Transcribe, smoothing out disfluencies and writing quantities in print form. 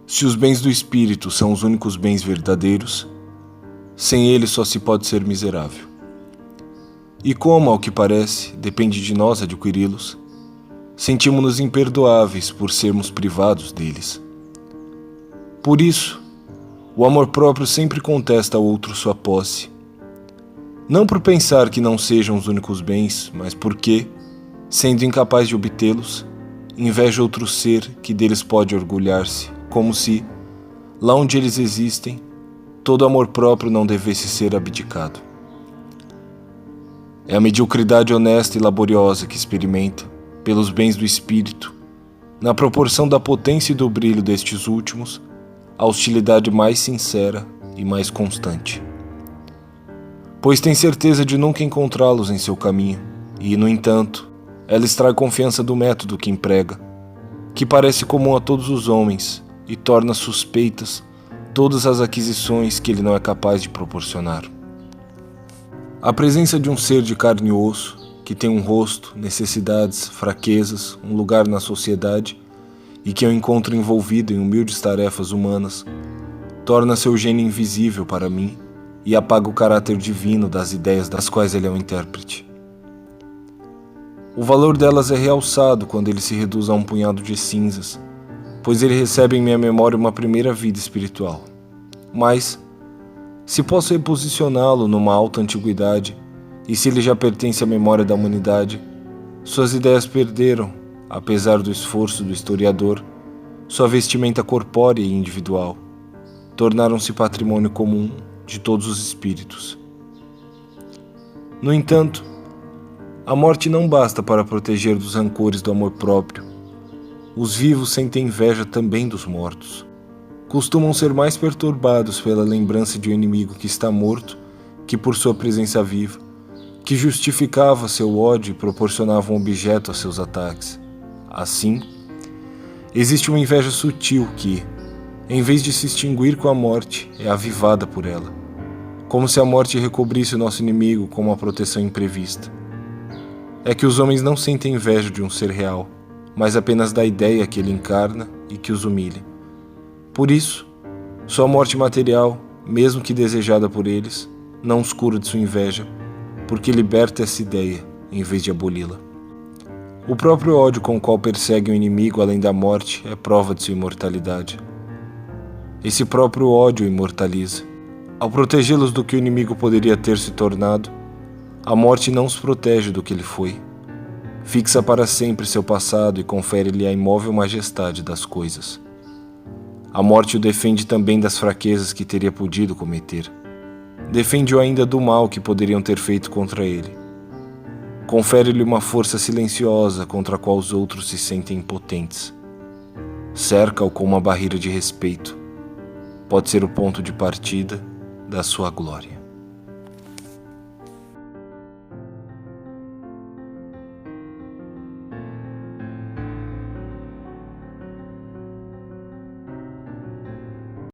Se os bens do espírito são os únicos bens verdadeiros, sem eles só se pode ser miserável. E como, ao que parece, depende de nós adquiri-los, sentimos-nos imperdoáveis por sermos privados deles. Por isso, o amor próprio sempre contesta ao outro sua posse, não por pensar que não sejam os únicos bens, mas porque, sendo incapaz de obtê-los, inveja outro ser que deles pode orgulhar-se, como se, lá onde eles existem, todo amor próprio não devesse ser abdicado. É a mediocridade honesta e laboriosa que experimenta, pelos bens do espírito, na proporção da potência e do brilho destes últimos, a hostilidade mais sincera e mais constante. Pois tem certeza de nunca encontrá-los em seu caminho, e, no entanto, ela extrai confiança do método que emprega, que parece comum a todos os homens, e torna suspeitas todas as aquisições que ele não é capaz de proporcionar. A presença de um ser de carne e osso, que tem um rosto, necessidades, fraquezas, um lugar na sociedade, e que eu encontro envolvido em humildes tarefas humanas, torna seu gênio invisível para mim e apaga o caráter divino das ideias das quais ele é o intérprete. O valor delas é realçado quando ele se reduz a um punhado de cinzas, pois ele recebe em minha memória uma primeira vida espiritual. Mas, se posso reposicioná-lo numa alta antiguidade, e se ele já pertence à memória da humanidade, suas ideias perderam, apesar do esforço do historiador, sua vestimenta corpórea e individual. Tornaram-se patrimônio comum de todos os espíritos. No entanto, a morte não basta para proteger dos rancores do amor próprio. Os vivos sentem inveja também dos mortos. Costumam ser mais perturbados pela lembrança de um inimigo que está morto que por sua presença viva, que justificava seu ódio e proporcionava um objeto a seus ataques. Assim, existe uma inveja sutil que, em vez de se extinguir com a morte, é avivada por ela, como se a morte recobrisse o nosso inimigo com uma proteção imprevista. É que os homens não sentem inveja de um ser real, mas apenas da ideia que ele encarna e que os humilha. Por isso, sua morte material, mesmo que desejada por eles, não os cura de sua inveja, porque liberta essa ideia em vez de aboli-la. O próprio ódio com o qual perseguem o inimigo além da morte é prova de sua imortalidade. Esse próprio ódio o imortaliza. Ao protegê-los do que o inimigo poderia ter se tornado, a morte não os protege do que ele foi. Fixa para sempre seu passado e confere-lhe a imóvel majestade das coisas. A morte o defende também das fraquezas que teria podido cometer. Defende-o ainda do mal que poderiam ter feito contra ele. Confere-lhe uma força silenciosa contra a qual os outros se sentem impotentes. Cerca-o com uma barreira de respeito. Pode ser o ponto de partida da sua glória.